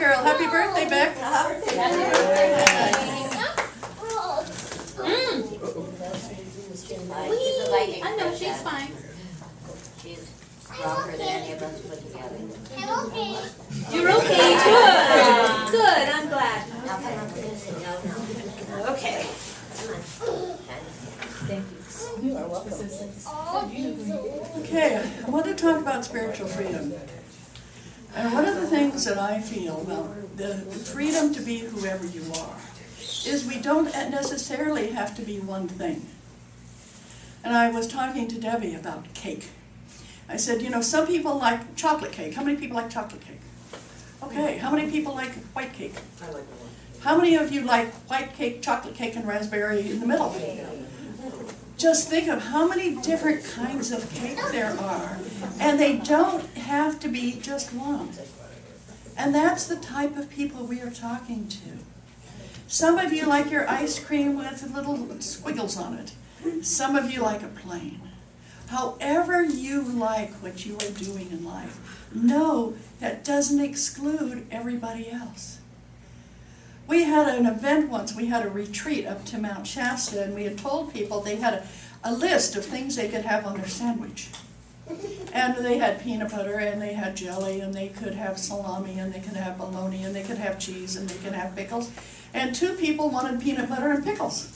Carol. Happy birthday, Beck. Happy birthday. I know, she's fine. She's stronger than any of us put together. You're okay, good. Good, I'm glad. Now come on, please. No. Okay. Come on. Thank you. You are welcome. Okay, I want to talk about spiritual freedom. And one of the things that I feel about the freedom to be whoever you are is we don't necessarily have to be one thing. And I was talking to Debbie about cake. I said, you know, some people like chocolate cake. How many people like chocolate cake? Okay, how many people like white cake? I like that one. How many of you like white cake, chocolate cake, and raspberry in the middle? Just think of how many different kinds of cake there are, and they don't have to be just one. And that's the type of people we are talking to. Some of you like your ice cream with little squiggles on it. Some of you like it plain. However you like what you are doing in life, know that doesn't exclude everybody else. We had an event once, we had a retreat up to Mount Shasta, and we had told people they had a list of things they could have on their sandwich. And they had peanut butter, and they had jelly, and they could have salami, and they could have bologna, and they could have cheese, and they could have pickles. And 2 people wanted peanut butter and pickles.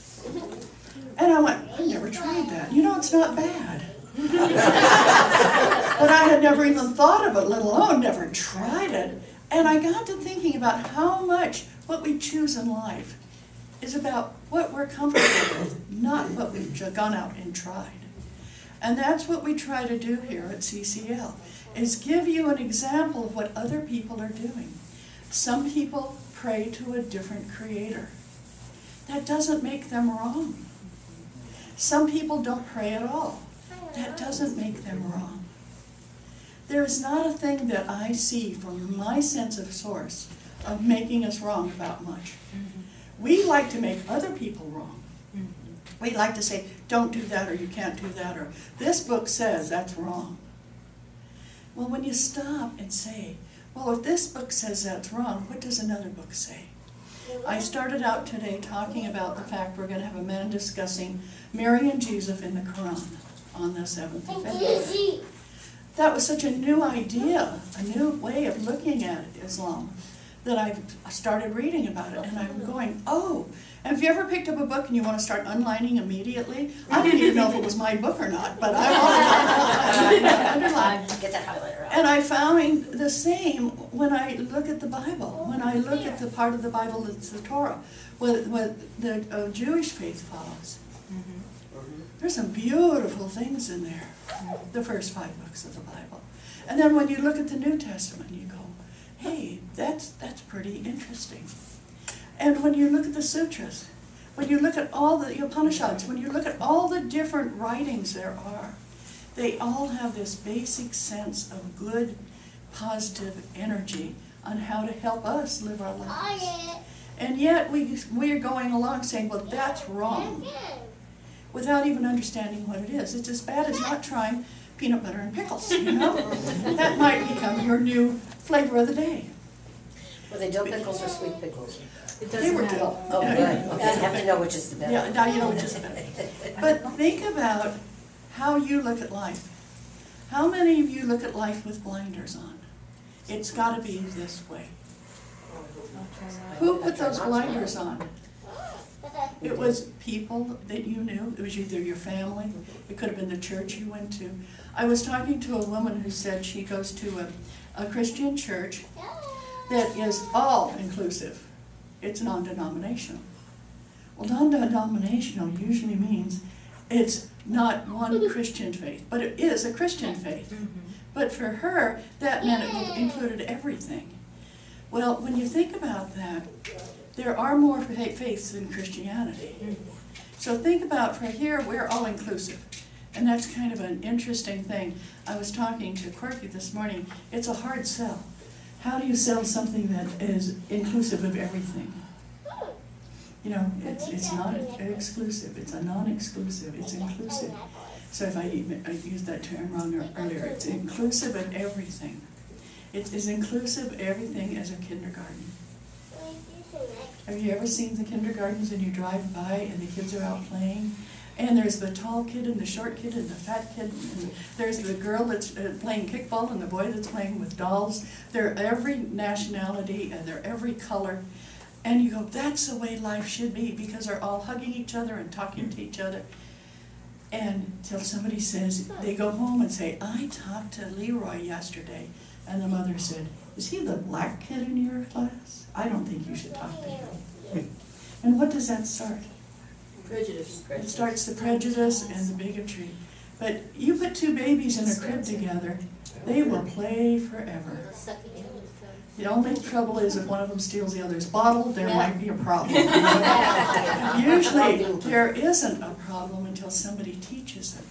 And I went, I never tried that. You know, it's not bad. But I had never even thought of it, let alone never tried it. And I got to thinking about how much what we choose in life is about what we're comfortable with, not what we've gone out and tried. And that's what we try to do here at CCL, is give you an example of what other people are doing. Some people pray to a different creator. That doesn't make them wrong. Some people don't pray at all. That doesn't make them wrong. There is not a thing that I see from my sense of source of making us wrong about much. We like to make other people wrong. We like to say, don't do that, or you can't do that, or this book says that's wrong. Well, when you stop and say, well, if this book says that's wrong, what does another book say? I started out today talking about the fact we're going to have a man discussing Mary and Jesus in the Quran on the 7th of February. That was such a new idea, a new way of looking at Islam, that I started reading about it, and I'm going, oh, and have you ever picked up a book and you want to start underlining immediately? I didn't even know if it was my book or not, but I wanted to underline. Get that highlighter out. And I found the same when I look at the Bible, when I look at the part of the Bible that's the Torah, what the Jewish faith follows. There's some beautiful things in there, the first 5 books of the Bible. And then when you look at the New Testament, you go, hey, that's pretty interesting. And when you look at the sutras, when you look at all the Upanishads, when you look at all the different writings there are, they all have this basic sense of good, positive energy on how to help us live our lives. And yet we are going along saying, well, that's wrong, without even understanding what it is. It's as bad as not trying peanut butter and pickles, you know? That might become your new flavor of the day. Were they dill pickles or sweet pickles? They were dill. Oh, good. Okay, I have to know which is the better. Yeah, now you know which is the better. But think about how you look at life. How many of you look at life with blinders on? It's got to be this way. Who put those blinders on? It was people that you knew. It was either your family. It could have been the church you went to. I was talking to a woman who said she goes to a Christian church that is all inclusive. It's non-denominational. Well, non-denominational usually means it's not one Christian faith, but it is a Christian faith. But for her, that meant it included everything. Well, when you think about that, there are more faiths than Christianity. So think about, for here, we're all inclusive. And that's kind of an interesting thing. I was talking to Corky this morning. It's a hard sell. How do you sell something that is inclusive of everything? You know, it's not exclusive. It's a non-exclusive. It's inclusive. So if I used that term wrong earlier, it's inclusive of everything. It's as inclusive everything as a kindergarten. Have you ever seen the kindergartens and you drive by and the kids are out playing? And there's the tall kid and the short kid and the fat kid, and there's the girl that's playing kickball and the boy that's playing with dolls. They're every nationality and they're every color. And you go, that's the way life should be, because they're all hugging each other and talking to each other. And till somebody says, they go home and say, I talked to Leroy yesterday. And the mother said, is he the black kid in your class? I don't think you should talk to him. And what does that start? Prejudice. It starts the prejudice and the bigotry. But you put two babies in a crib together, they will play forever. The only trouble is if one of them steals the other's bottle, there might be a problem. Usually there isn't a problem until somebody teaches them.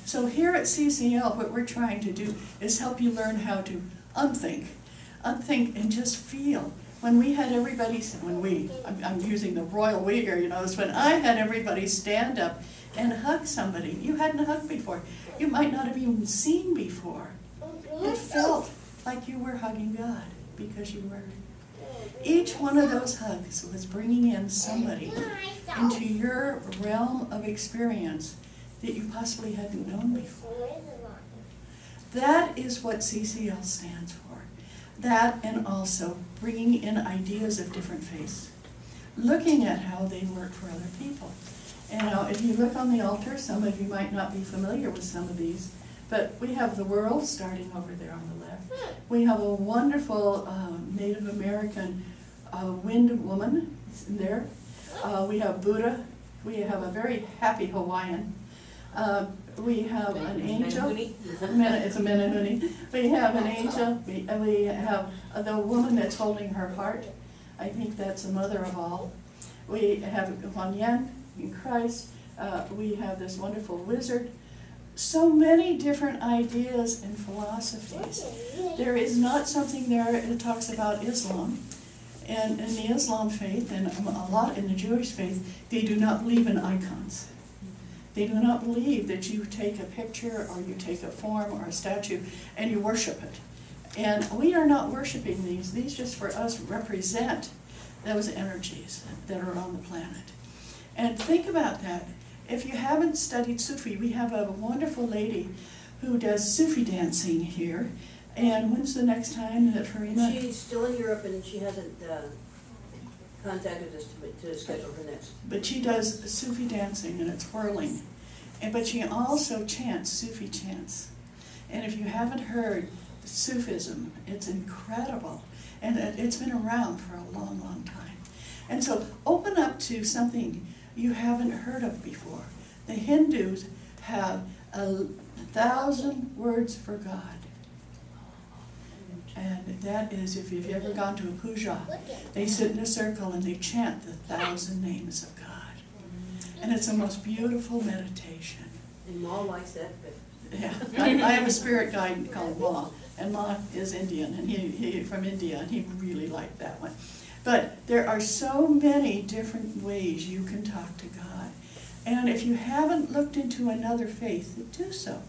So here at CCL, what we're trying to do is help you learn how to unthink and just feel. When we had everybody, I'm using the royal we here, you know, it's when I had everybody stand up and hug somebody you hadn't hugged before. You might not have even seen before. It felt like you were hugging God because you were. Each one of those hugs was bringing in somebody into your realm of experience that you possibly hadn't known before. That is what CCL stands for. That, and also bringing in ideas of different faiths, looking at how they work for other people. And now, if you look on the altar, some of you might not be familiar with some of these, but we have the world starting over there on the left. We have a wonderful Native American wind woman in there. We have Buddha. We have a very happy Hawaiian. We have an angel. It's a Menehune. We have an angel. We have the woman that's holding her heart. I think that's the mother of all. We have Huan Yen in Christ. We have this wonderful wizard. So many different ideas and philosophies. There is not something there that talks about Islam. And in the Islam faith, and a lot in the Jewish faith, they do not believe in icons. They do not believe that you take a picture or you take a form or a statue and you worship it. And we are not worshiping these. These just for us represent those energies that are on the planet. And think about that. If you haven't studied Sufi, we have a wonderful lady who does Sufi dancing here. And when's the next time that Farina? She's still in Europe and she hasn't contacted us to schedule her next. But she does Sufi dancing and it's whirling. But she also chants Sufi chants. And if you haven't heard Sufism, it's incredible. And it's been around for a long, long time. And so open up to something you haven't heard of before. The Hindus have 1,000 words for God. And that is, if you've ever gone to a puja, they sit in a circle and they chant the 1,000 names of God. And it's the most beautiful meditation. And Ma likes that. Yeah, I have a spirit guide called Ma, and Ma is Indian, and he from India, and he really liked that one. But there are so many different ways you can talk to God. And if you haven't looked into another faith, do so.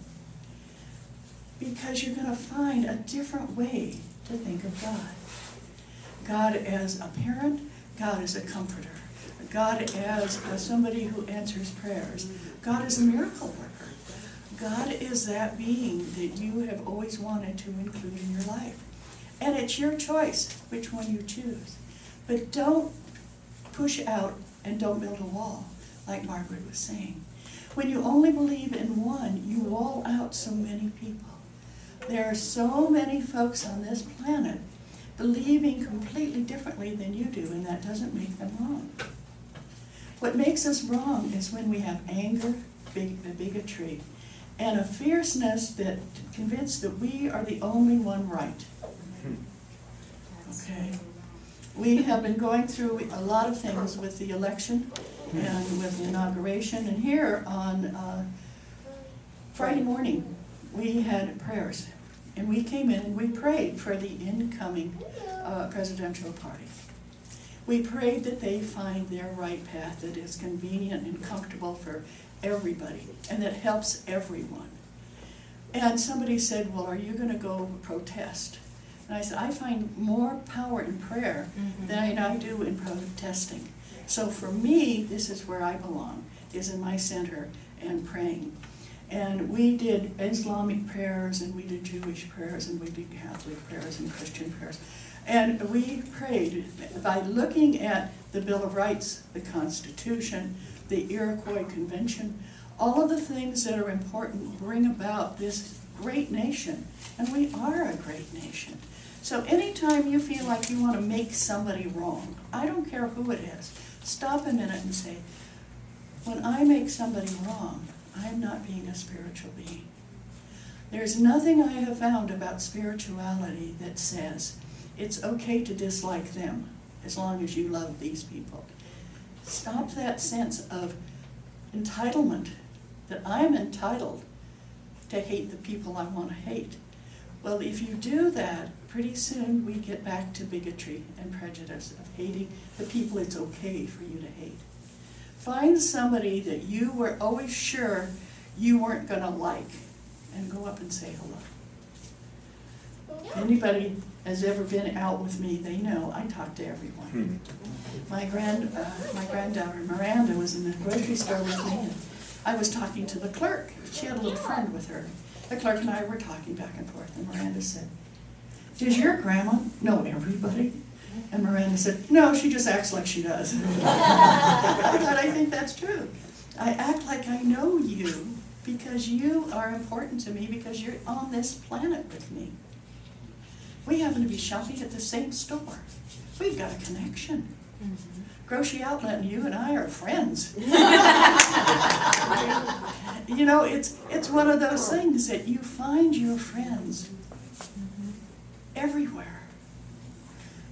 Because you're going to find a different way to think of God. God as a parent, God as a comforter, God as somebody who answers prayers, God as a miracle worker. God is that being that you have always wanted to include in your life. And it's your choice which one you choose. But don't push out and don't build a wall, like Margaret was saying. When you only believe in one, you wall out so many people. There are so many folks on this planet believing completely differently than you do, and that doesn't make them wrong. What makes us wrong is when we have anger, bigotry, and a fierceness that convinced that we are the only one right. Okay? We have been going through a lot of things with the election and with the inauguration, and here on Friday morning we had prayers, and we came in and we prayed for the incoming presidential party. We prayed that they find their right path that is convenient and comfortable for everybody and that helps everyone. And somebody said, well, are you going to go protest? And I said, I find more power in prayer than I do in protesting. So for me, this is where I belong, is in my center and praying. And we did Islamic prayers, and we did Jewish prayers, and we did Catholic prayers and Christian prayers. And we prayed by looking at the Bill of Rights, the Constitution, the Iroquois Convention, all of the things that are important bring about this great nation. And we are a great nation. So anytime you feel like you want to make somebody wrong, I don't care who it is, stop a minute and say, when I make somebody wrong, I'm not being a spiritual being. There's nothing I have found about spirituality that says it's okay to dislike them as long as you love these people. Stop that sense of entitlement, that I'm entitled to hate the people I want to hate. Well, if you do that, pretty soon we get back to bigotry and prejudice of hating the people it's okay for you to hate. Find somebody that you were always sure you weren't going to like and go up and say hello. If anybody has ever been out with me, they know I talk to everyone. My granddaughter Miranda was in the grocery store with me, and I was talking to the clerk. She had a little friend with her. The clerk and I were talking back and forth, and Miranda said, "Does your grandma know everybody?" And Miranda said, "No, she just acts like she does." I think that's true. I act like I know you because you are important to me, because you're on this planet with me. We happen to be shopping at the same store. We've got a connection. Grocery Outlet and you and I are friends. You know, it's one of those things that you find your friends everywhere.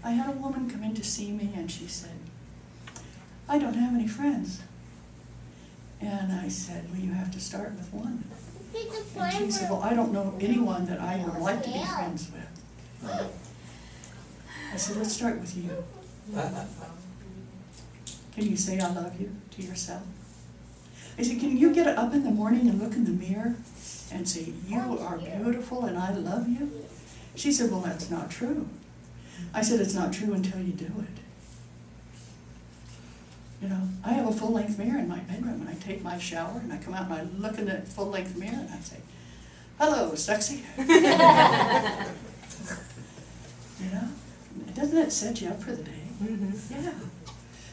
I had a woman come in to see me, and she said, "I don't have any friends." And I said, "Well, you have to start with one." And she said, "Well, I don't know anyone that I would like to be friends with." I said, "Let's start with you. Can you say I love you to yourself?" I said, "Can you get up in the morning and look in the mirror and say, you are beautiful and I love you?" She said, "Well, that's not true." I said, "It's not true until you do it." You know, I have a full-length mirror in my bedroom, and I take my shower, and I come out and I look in the full-length mirror, and I say, "Hello, sexy." You know, doesn't that set you up for the day? Yeah.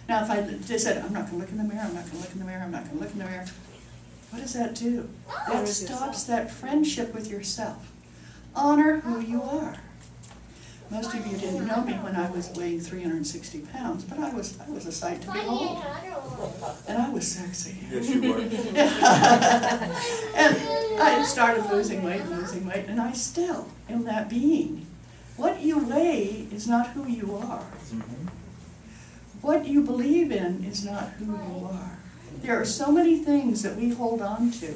Now, if I just said, "I'm not going to look in the mirror, I'm not going to look in the mirror, I'm not going to look in the mirror," what does that do? That stops that friendship with yourself. Honor who you are. Most of you didn't know me when I was weighing 360 pounds, but I was a sight to behold. And I was sexy. Yes, you were. And I started losing weight, and I still am that being. What you weigh is not who you are. What you believe in is not who you are. There are so many things that we hold on to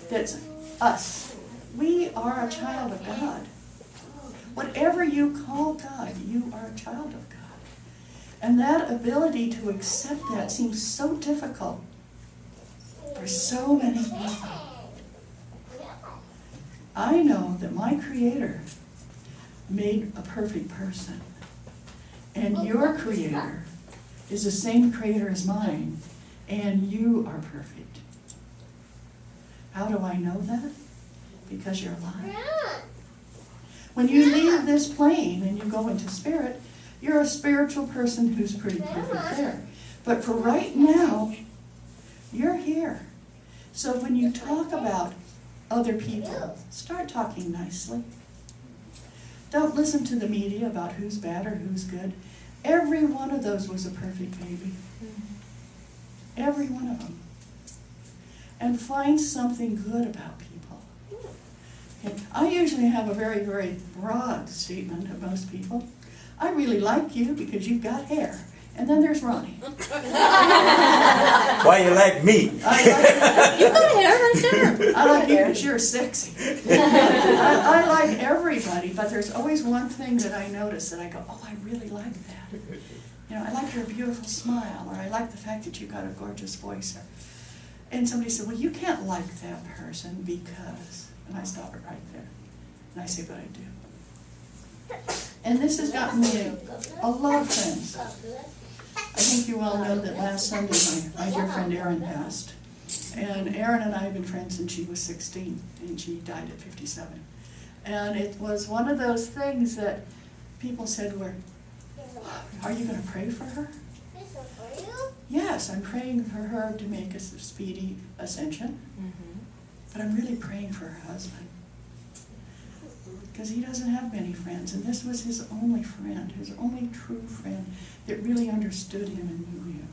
that's us. We are a child of God. Whatever you call God, you are a child of God. And that ability to accept that seems so difficult for so many people. I know that my Creator made a perfect person. And your Creator is the same Creator as mine, and you are perfect. How do I know that? Because you're alive. When you leave this plane and you go into spirit, you're a spiritual person who's pretty perfect there. But for right now, you're here. So when you talk about other people, start talking nicely. Don't listen to the media about who's bad or who's good. Every one of those was a perfect baby. Every one of them. And find something good about people. Okay. I usually have a very, very broad statement of most people. I really like you because you've got hair. And then there's Ronnie. Why you like me? You got hair right there. I like you because you're sexy. I like everybody, but there's always one thing that I notice that I go, "Oh, I really like that." You know, I like your beautiful smile, or I like the fact that you've got a gorgeous voice. And somebody said, "Well, you can't like that person because," and I stop it right there. And I say, "But I do." And this has gotten me a lot of friends. I think you all know that last Sunday my dear friend Erin passed. And Erin and I have been friends since she was 16, and she died at 57. And it was one of those things that people said were, are you going to pray for her? Yes, I'm praying for her to make a speedy ascension. But I'm really praying for her husband. Because he doesn't have many friends, and this was his only friend, his only true friend that really understood him and knew him.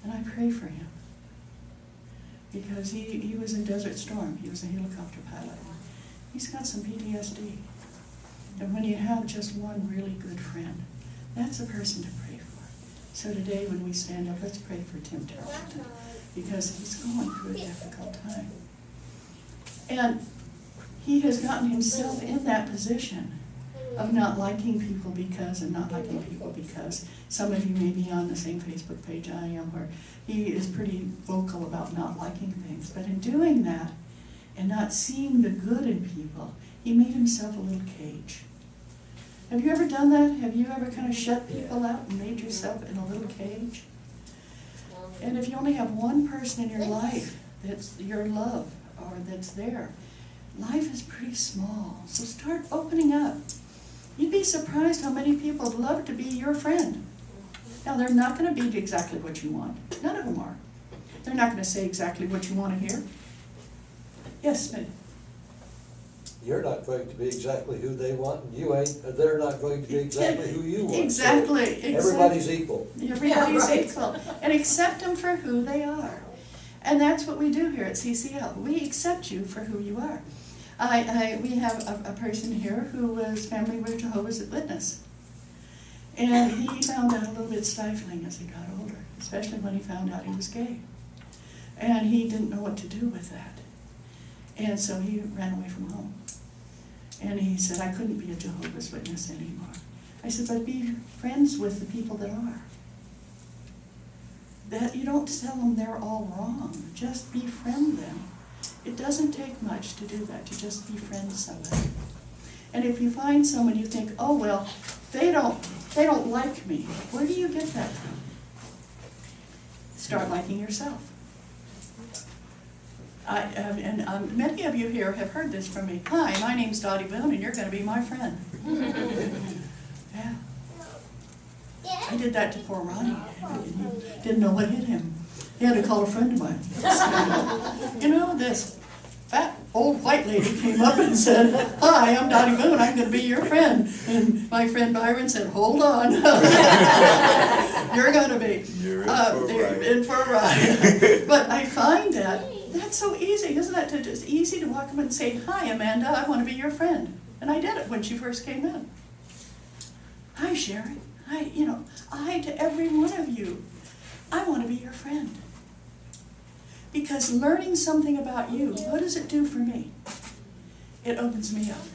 And I pray for him. Because he was in Desert Storm. He was a helicopter pilot. He's got some PTSD. And when you have just one really good friend, that's a person to pray for. So today when we stand up, let's pray for Tim Tarleton, because he's going through a difficult time. And he has gotten himself in that position of not liking people because, and not liking people because. Some of you may be on the same Facebook page I am, where he is pretty vocal about not liking things. But in doing that, and not seeing the good in people, he made himself a little cage. Have you ever done that? Have you ever kind of shut people out and made yourself in a little cage? And if you only have one person in your life that's your love, or that's there, life is pretty small. So start opening up. You'd be surprised how many people would love to be your friend. Now, they're not going to be exactly what you want. None of them are. They're not going to say exactly what you want to hear. Yes, Smith? You're not going to be exactly who they want, and you ain't, they're not going to be exactly who you want. Exactly. Everybody's equal. Everybody's equal. And accept them for who they are. And that's what we do here at CCL. We accept you for who you are. We have a person here who was family with Jehovah's Witness. And he found that a little bit stifling as he got older, especially when he found out he was gay. And he didn't know what to do with that. And so he ran away from home. And he said, I couldn't be a Jehovah's Witness anymore. I said, but be friends with the people that are. That you don't tell them they're all wrong. Just befriend them. It doesn't take much to do that, to just befriend somebody. And if you find someone you think, oh well, they don't like me, where do you get that from? Start liking yourself. Many of you here have heard this from me. Hi, my name's Doti Boon, and you're going to be my friend. Yeah. I did that to poor Ronnie. He didn't know what hit him. He had to call a friend of mine. You know, this fat old white lady came up and said, hi, I'm Doti Boon, I'm going to be your friend. And my friend Byron said, hold on. You're going to be in for a ride. But I find that's so easy, isn't it? It's easy to walk up and say, hi, Amanda, I want to be your friend. And I did it when she first came in. Hi, Sherry. Hi to every one of you. I want to be your friend. Because learning something about you, what does it do for me? It opens me up.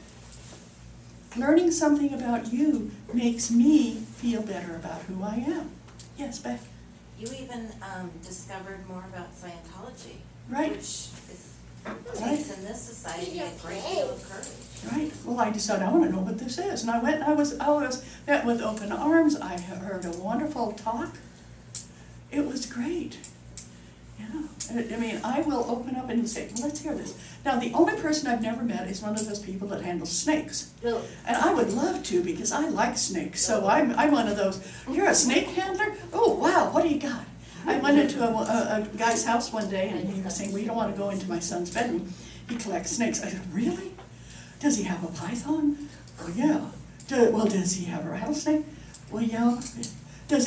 Learning something about you makes me feel better about who I am. Yes, Beck? You even discovered more about Scientology. Right. Which takes in this society a great deal of courage. Right. Well, I decided I want to know what this is. And I went and I was met with open arms. I heard a wonderful talk. It was great. I mean, I will open up and say, well, let's hear this. Now, the only person I've never met is one of those people that handles snakes. Really? And I would love to, because I like snakes. So I'm one of those, you're a snake handler? Oh, wow, what do you got? I went into a guy's house one day, and he was saying, well, you don't want to go into my son's bedroom. He collects snakes. I said, really? Does he have a python? Oh, yeah. Does he have a rattlesnake? Well, yeah.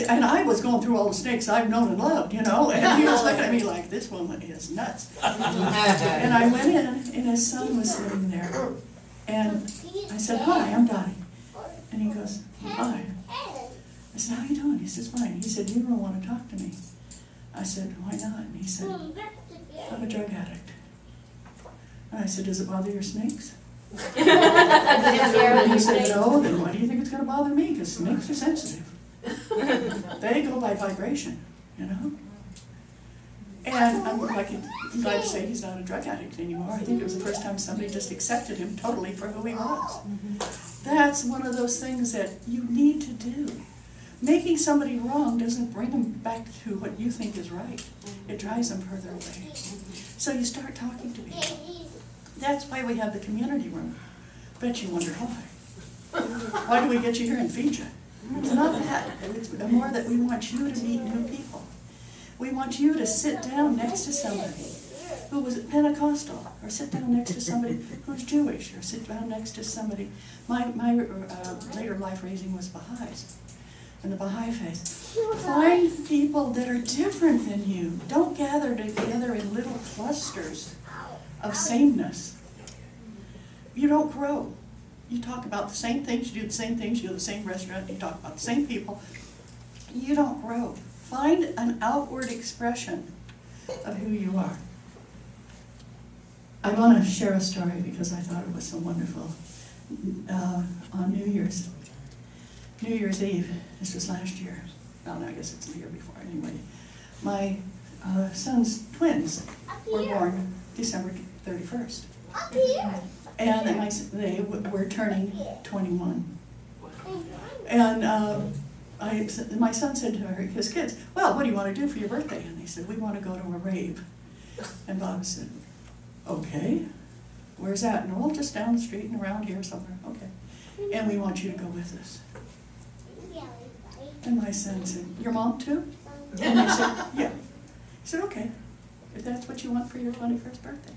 And I was going through all the snakes I've known and loved, and he was looking at me like, this woman is nuts. And I went in, and his son was sitting there, and I said, hi, I'm Dottie. And he goes, hi. I said, how you doing? He says, fine. He said, you don't want to talk to me. I said, why not? And he said, I'm a drug addict. And I said, does it bother your snakes? And he said, no, then why do you think it's going to bother me? Because snakes are sensitive. They go by vibration, And I'm glad to say he's not a drug addict anymore. I think it was the first time somebody just accepted him totally for who he was. That's one of those things that you need to do. Making somebody wrong doesn't bring them back to what you think is right. It drives them further away. So you start talking to people. That's why we have the community room. Bet you wonder why. Why do we get you here and feed you? It's not that. It's more that we want you to meet new people. We want you to sit down next to somebody who was Pentecostal, or sit down next to somebody who's Jewish, or sit down next to somebody. My later life raising was Baha'is, and the Baha'i faith. Find people that are different than you. Don't gather together in little clusters of sameness. You don't grow. You talk about the same things, you do the same things, you go to the same restaurant, you talk about the same people. You don't grow. Find an outward expression of who you are. I want to share a story because I thought it was so wonderful. On New Year's Eve, this was last year. Well, no, I guess it's the year before. Anyway, my son's twins were born December 31st. And they were turning 21. And my son said to his kids, well, what do you want to do for your birthday? And they said, we want to go to a rave. And Bob said, okay, where's that? And well, just down the street and around here somewhere. Okay. And we want you to go with us. And my son said, your mom too? And I said, yeah. He said, okay, if that's what you want for your 21st birthday.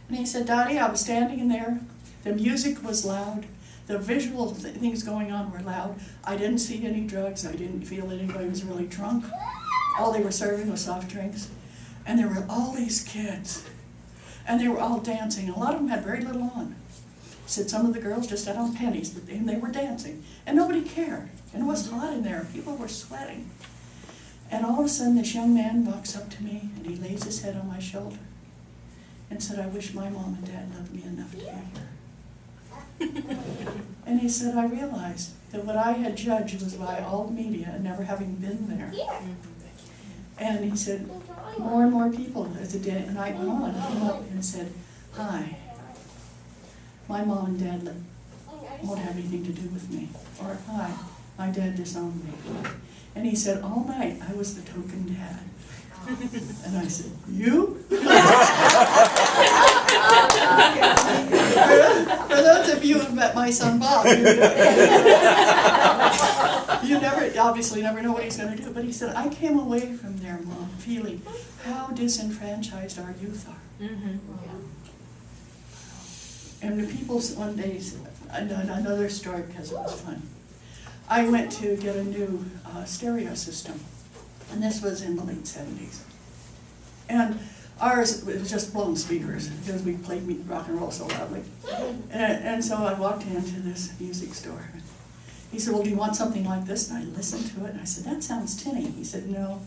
And he said, Dottie, I was standing in there. The music was loud. The visual things going on were loud. I didn't see any drugs. I didn't feel that anybody was really drunk. All they were serving was soft drinks. And there were all these kids. And they were all dancing. A lot of them had very little on. He said some of the girls just had on pennies, but they were dancing. And nobody cared. And it was hot in there. People were sweating. And all of a sudden, this young man walks up to me, and he lays his head on my shoulder and said, I wish my mom and dad loved me enough to be here. And he said, I realized that what I had judged was by all the media and never having been there. And he said, more and more people, as the night went on, came up and said, hi, my mom and dad won't have anything to do with me. Or, hi, my dad disowned me. And he said, all night I was the token dad. And I said, you? For those of you who have met my son Bob, you obviously never know what he's going to do. But he said, I came away from there, Mom, feeling how disenfranchised our youth are. And the people one day, another story because it was fun. I went to get a new stereo system. And this was in the late 70s. And ours was just blown speakers because we played rock and roll so loudly. And so I walked into this music store. He said, well, do you want something like this? And I listened to it and I said, that sounds tinny. He said, no,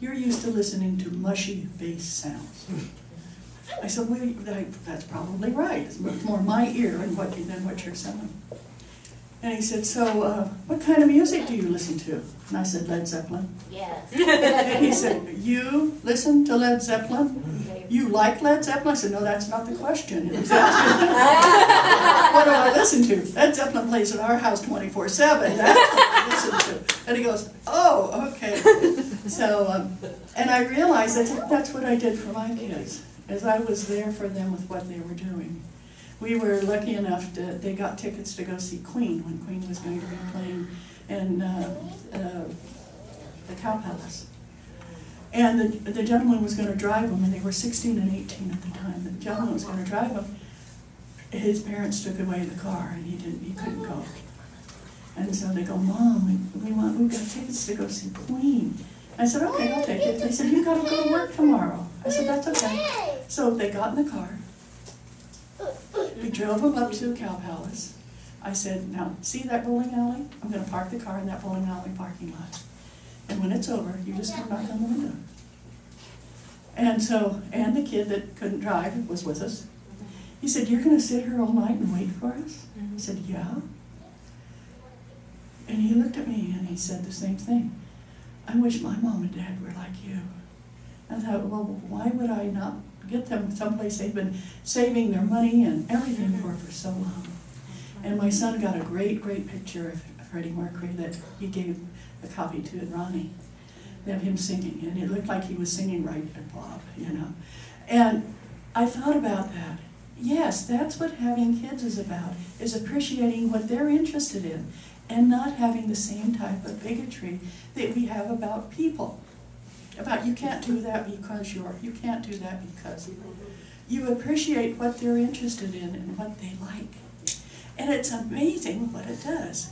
you're used to listening to mushy bass sounds. I said, well, that's probably right. It's more my ear than what you're saying. And he said, so what kind of music do you listen to? And I said, Led Zeppelin. Yes. And he said, you listen to Led Zeppelin? You like Led Zeppelin? I said, no, that's not the question. It was asking, what do I listen to? Led Zeppelin plays at our house 24/7. That's what I listen to. And he goes, oh, okay. So, and I realized that's what I did for my kids, as I was there for them with what they were doing. We were lucky enough that they got tickets to go see Queen when Queen was going to be playing in the Cow Palace. And the gentleman was going to drive them, and they were 16 and 18 at the time. The gentleman was going to drive them. His parents took away the car, and he couldn't go. And so they go, Mom, we've got tickets to go see Queen. I said, okay, I'll take it. They said, you've got to go to work tomorrow. I said, that's okay. So they got in the car. We drove them up to the Cow Palace. I said, now, see that bowling alley? I'm going to park the car in that bowling alley parking lot. And when it's over, you just come knock on the window. And so, and the kid that couldn't drive was with us. He said, you're going to sit here all night and wait for us? I said, yeah. And he looked at me and he said the same thing. I wish my mom and dad were like you. I thought, well, why would I not get them someplace they've been saving their money and everything for so long? And my son got a great, great picture of Freddie Mercury that he gave a copy to Ronnie, of him singing, and it looked like he was singing right at Bob, you know. And I thought about that. Yes, that's what having kids is about, is appreciating what they're interested in and not having the same type of bigotry that we have about people. About you can't do that because you can't do that because. You appreciate what they're interested in and what they like. And it's amazing what it does.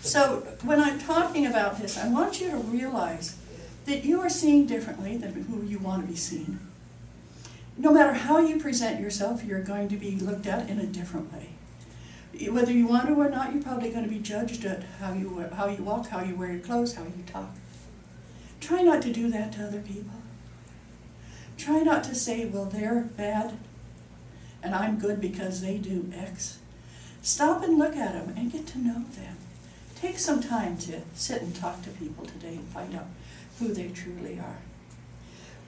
So when I'm talking about this, I want you to realize that you are seen differently than who you want to be seen. No matter how you present yourself, you're going to be looked at in a different way. Whether you want to or not, you're probably going to be judged at how you walk, how you wear your clothes, how you talk. Try not to do that to other people. Try not to say, well, they're bad and I'm good because they do X. Stop and look at them and get to know them. Take some time to sit and talk to people today and find out who they truly are.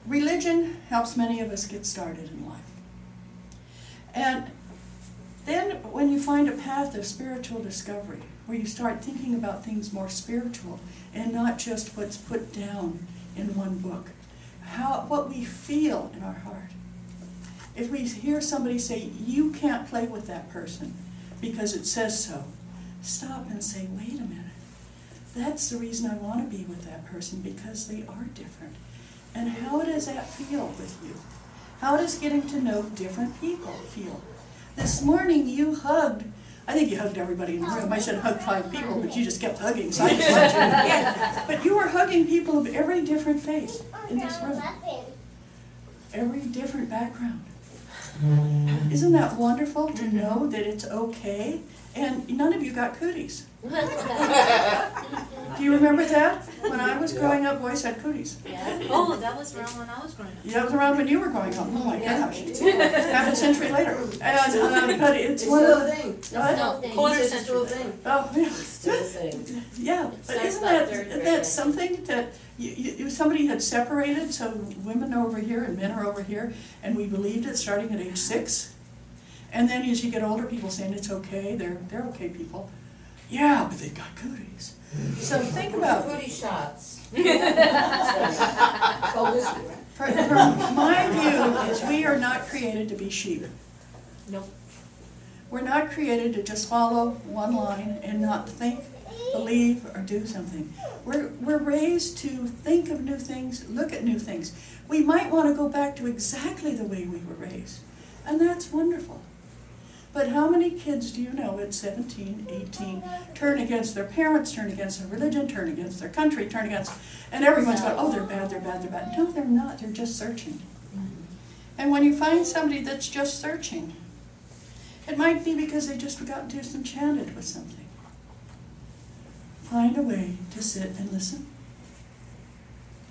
Religion helps many of us get started in life. And then when you find a path of spiritual discovery, where you start thinking about things more spiritual and not just what's put down in one book, what we feel in our heart. If we hear somebody say, you can't play with that person because it says so, stop and say, wait a minute. That's the reason I want to be with that person, because they are different. And how does that feel with you? How does getting to know different people feel? This morning you hugged, I think you hugged everybody in the room. I said hug 5 people, but you just kept hugging, so I didn't want you to again. But you were hugging people of every different face in this room. Every different background. Isn't that wonderful to know that it's okay? And none of you got cooties. Do you remember that? When I was growing up, boys had cooties. Yeah. Oh, that was around when I was growing up. Yeah, that was around when you were growing up. Oh my gosh. Half a century later. And, but it's one of the thing. No, Quarter quarter century century. thing. Oh, yeah. Still the thing. Yeah, but Starts isn't about third grade, that right? something that somebody had separated, so women are over here and men are over here, and we believed it starting at age 6? And then as you get older, people saying it's okay, they're okay people. Yeah, but they've got cooties. So think about, Booty shots. from my view, is we are not created to be sheep. Nope. We're not created to just follow one line and not think, believe, or do something. We're raised to think of new things, look at new things. We might want to go back to exactly the way we were raised, and that's wonderful. But how many kids do you know at 17, 18, turn against their parents, turn against their religion, turn against their country, turn against, and everyone's going, oh, they're bad, they're bad, they're bad. No, they're not, they're just searching. And when you find somebody that's just searching, it might be because they just got disenchanted with something. Find a way to sit and listen.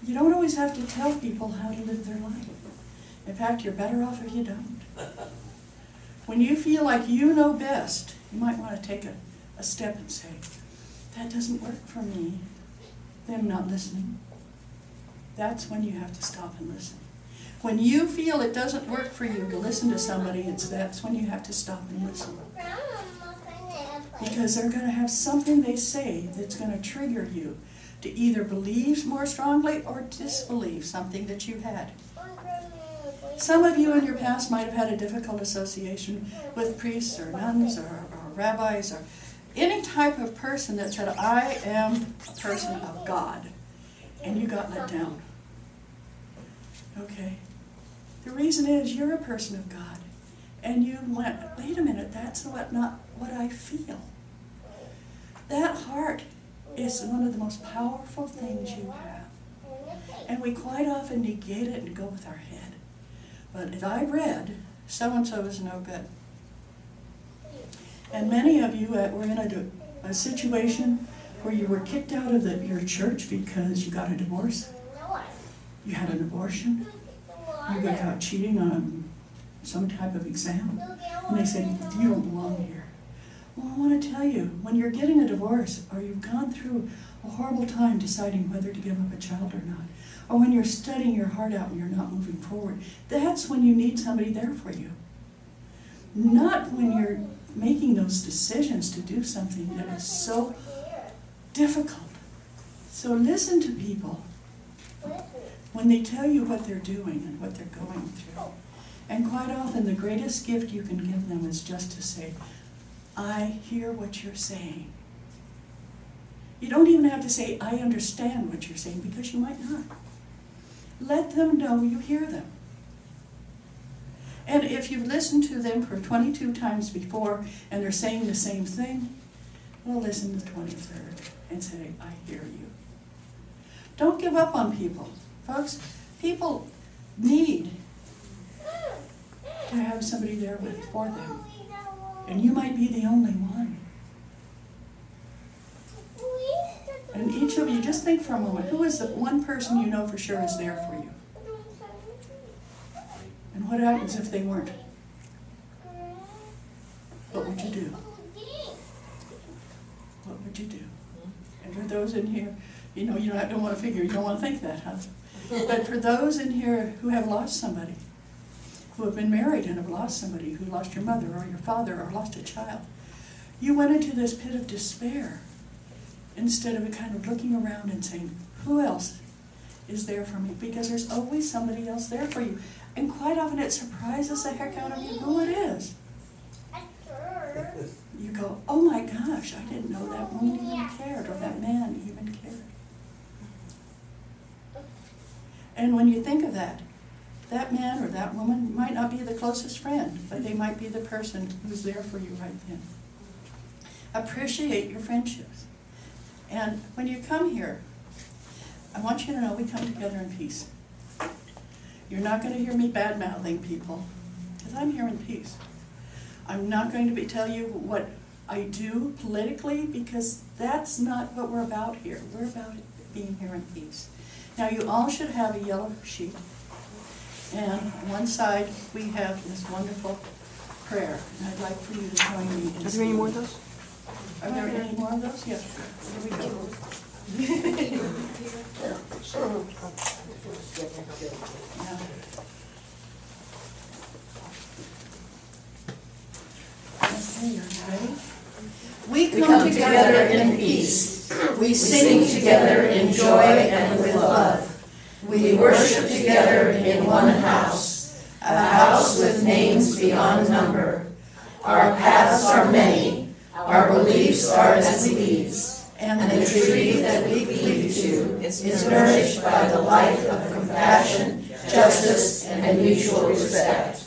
You don't always have to tell people how to live their life. In fact, you're better off if you don't. When you feel like you know best, you might want to take a step and say, that doesn't work for me. Them not listening. That's when you have to stop and listen. When you feel it doesn't work for you to listen to somebody, that's when you have to stop and listen. Because they're going to have something they say that's going to trigger you to either believe more strongly or disbelieve something that you had. Some of you in your past might have had a difficult association with priests or nuns or rabbis or any type of person that said, I am a person of God, and you got let down. Okay. The reason is you're a person of God, and you went, wait a minute, that's not what I feel. That heart is one of the most powerful things you have. And we quite often negate it and go with our head. But as I read, so-and-so is no good. And many of you were in a situation where you were kicked out of your church because you got a divorce, you had an abortion, you got caught cheating on some type of exam, and they said, you don't belong here. Well, I want to tell you, when you're getting a divorce or you've gone through a horrible time deciding whether to give up a child or not, or when you're studying your heart out and you're not moving forward, that's when you need somebody there for you. not when you're making those decisions to do something that is so difficult. So listen to people when they tell you what they're doing and what they're going through. And quite often the greatest gift you can give them is just to say, I hear what you're saying. You don't even have to say, I understand what you're saying, because you might not. Let them know you hear them. And if you've listened to them for 22 times before and they're saying the same thing, well, listen to the 23rd and say, I hear you. Don't give up on people. Folks, people need to have somebody there for them. And you might be the only one. And each of you, just think for a moment, who is the one person you know for sure is there for you? And what happens if they weren't? What would you do? What would you do? And for those in here, you know, you don't want to figure, you don't want to think that, huh? But for those in here who have lost somebody, who have been married and have lost somebody, who lost your mother or your father or lost a child, you went into this pit of despair instead of kind of looking around and saying, who else is there for me? Because there's always somebody else there for you. And quite often it surprises the heck out of you who it is. You go, oh my gosh, I didn't know that woman even cared, or that man even cared. And when you think of that, that man or that woman might not be the closest friend, but they might be the person who's there for you right then. Appreciate your friendships. And when you come here, I want you to know we come together in peace. You're not going to hear me bad-mouthing people, because I'm here in peace. I'm not going to tell you what I do politically, because that's not what we're about here. We're about being here in peace. Now, you all should have a yellow sheet. And on one side, we have this wonderful prayer. And I'd like for you to join me in. Are there any more of those? Are there any more of those? Yes. Here we go. Yeah. Okay, are you ready? We come together in peace. We sing together in joy and with love. We worship together in one house, a house with names beyond number. Our paths are many, our beliefs are as leaves, and the tree that we cleave to is nourished by the light of compassion, justice, and mutual respect.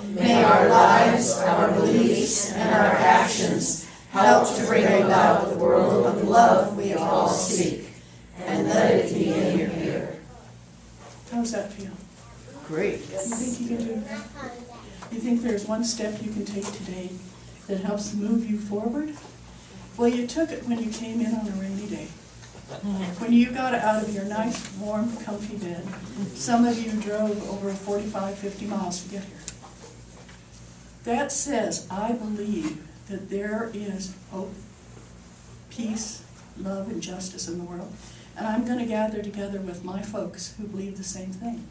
May our lives, our beliefs, and our actions help to bring about the world of love we all seek, and let it begin here. How's that feel? Great. You think you can do that? You think there's one step you can take today that helps move you forward? Well, you took it when you came in on a rainy day. When you got out of your nice, warm, comfy bed. Some of you drove over 45, 50 miles to get here. That says, I believe that there is hope, peace, love, and justice in the world. And I'm going to gather together with my folks who believe the same thing.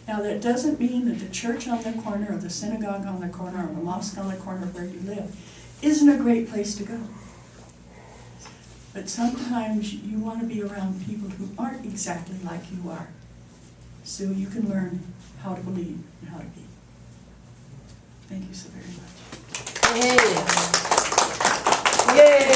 Now, that doesn't mean that the church on the corner, or the synagogue on the corner, or the mosque on the corner where you live isn't a great place to go. But sometimes you want to be around people who aren't exactly like you are, so you can learn how to believe and how to be. Thank you so very much. Yay! Yay!